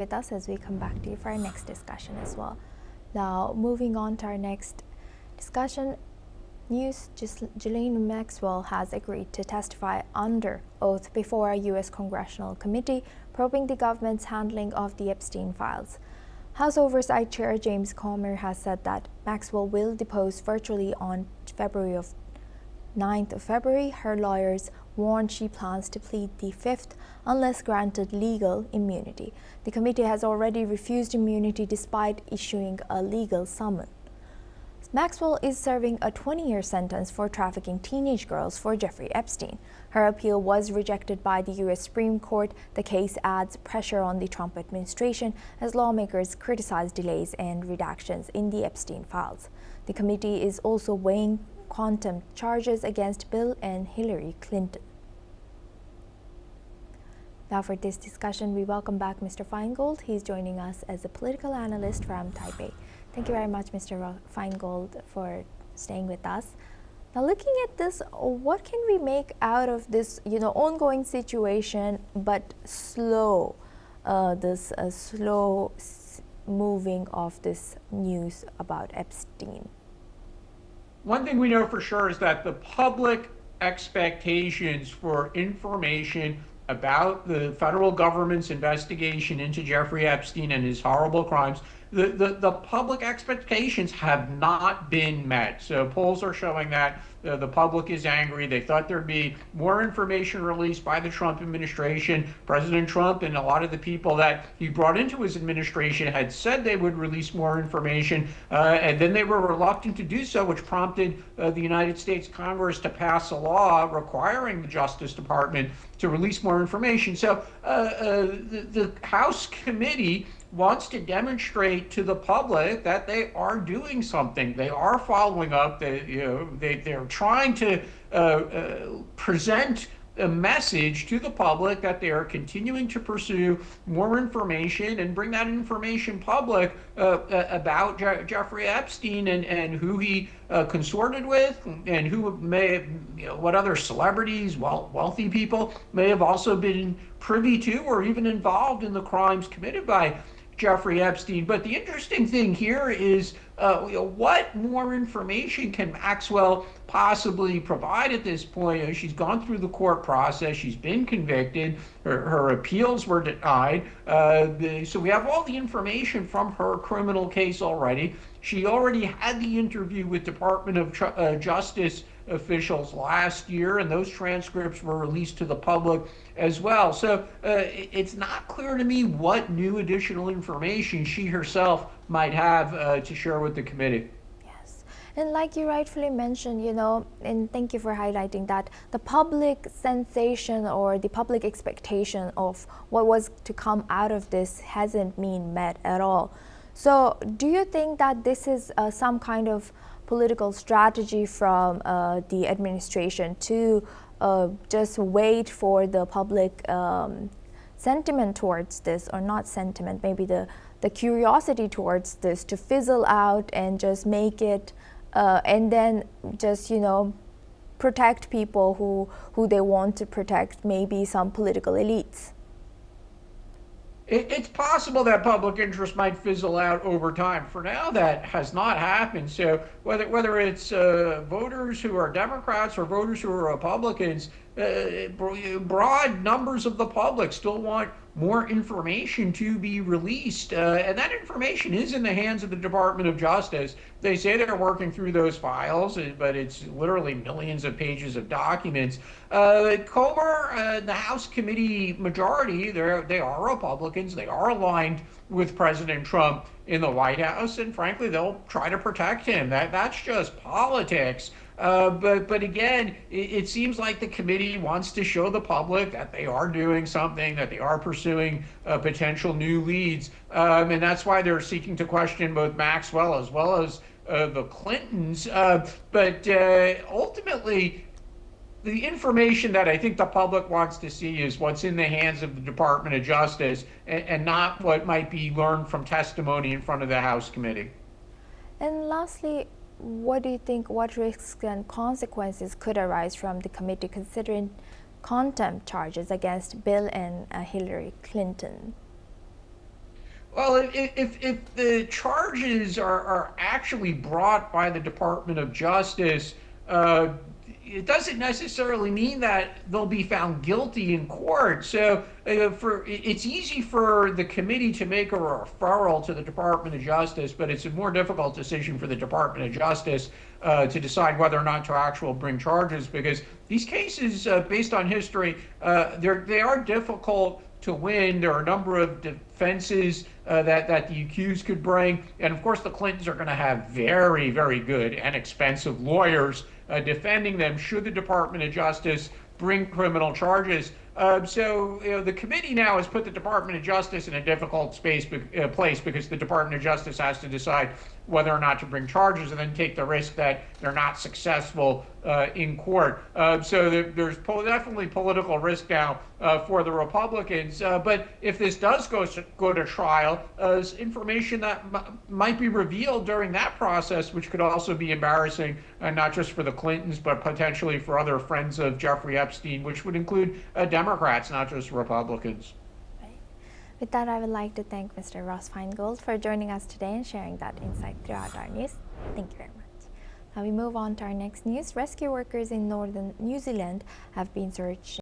with us as we come back to you for our next discussion as well. Now, moving on to our next discussion, Ghislaine Maxwell has agreed to testify under oath before a U.S. congressional committee probing the government's handling of the Epstein files. House Oversight Chair James Comer has said that Maxwell will depose virtually on 9th of February. Her lawyers warned she plans to plead the 5th unless granted legal immunity. The committee has already refused immunity despite issuing a legal summons. Maxwell is serving a 20-year sentence for trafficking teenage girls for Jeffrey Epstein. Her appeal was rejected by the U.S. Supreme Court. The case adds pressure on the Trump administration as lawmakers criticize delays and redactions in the Epstein files. The committee is also weighing contempt charges against Bill and Hillary Clinton. Now for this discussion, we welcome back Mr. Feingold. He's joining us as a political analyst from Taipei. Thank you very much, Mr. Feingold, for staying with us. Now, looking at this, what can we make out of this, ongoing situation, but slow, slow moving of this news about Epstein? One thing we know for sure is that the public expectations for information about the federal government's investigation into Jeffrey Epstein and his horrible crimes, the public expectations have not been met. So polls are showing that the public is angry. They thought there'd be more information released by the Trump administration. President Trump and a lot of the people that he brought into his administration had said they would release more information, and then they were reluctant to do so, which prompted the United States Congress to pass a law requiring the Justice Department to release more information. So the House committee wants to demonstrate to the public that they are doing something. They are following up. They're trying to present a message to the public that they are continuing to pursue more information and bring that information public about Jeffrey Epstein and who he consorted with, and who what other celebrities, wealthy people may have also been privy to or even involved in the crimes committed by Jeffrey Epstein. But the interesting thing here is what more information can Maxwell possibly provide at this point? She's gone through the court process. She's been convicted. Her appeals were denied. So we have all the information from her criminal case already. She already had the interview with Department of Justice officials last year, and those transcripts were released to the public as well. So it's not clear to me what new additional information she herself might have to share with the committee. Yes, and like you rightfully mentioned, and thank you for highlighting that, the public sensation or the public expectation of what was to come out of this hasn't been met at all. So do you think that this is some kind of political strategy from the administration to just wait for the public sentiment towards this, or not sentiment, maybe the curiosity towards this to fizzle out and just make it, and then just, protect people who they want to protect, maybe some political elites? It's possible that public interest might fizzle out over time. For now, that has not happened. So whether it's voters who are Democrats or voters who are Republicans, broad numbers of the public still want more information to be released, and that information is in the hands of the Department of Justice. They say they're working through those files, but it's literally millions of pages of documents. Comer, the House committee majority, they are Republicans. They are aligned with President Trump in the White House, and frankly, they'll try to protect him. That's just politics. But again, it seems like the committee wants to show the public that they are doing something, that they are pursuing potential new leads, and that's why they're seeking to question both Maxwell as well as the Clintons. But ultimately, the information that I think the public wants to see is what's in the hands of the Department of Justice, and not what might be learned from testimony in front of the House committee. And lastly, what do you think, what risks and consequences could arise from the committee considering contempt charges against Bill and Hillary Clinton? Well, if the charges are actually brought by the Department of Justice, it doesn't necessarily mean that they'll be found guilty in court. So it's easy for the committee to make a referral to the Department of Justice, but it's a more difficult decision for the Department of Justice to decide whether or not to actually bring charges, because these cases, based on history, they are difficult to win. There are a number of defenses that the accused could bring. And of course, the Clintons are going to have very, very good and expensive lawyers defending them should the Department of Justice bring criminal charges. So the committee now has put the Department of Justice in a difficult place, because the Department of Justice has to decide whether or not to bring charges and then take the risk that they're not successful in court. So there's definitely political risk now for the Republicans. But if this does go to trial, information that might be revealed during that process, which could also be embarrassing, not just for the Clintons, but potentially for other friends of Jeffrey Epstein, which would include Democrats, not just Republicans. With that, I would like to thank Mr. Ross Feingold for joining us today and sharing that insight throughout our news. Thank you very much. Now we move on to our next news. Rescue workers in northern New Zealand have been searching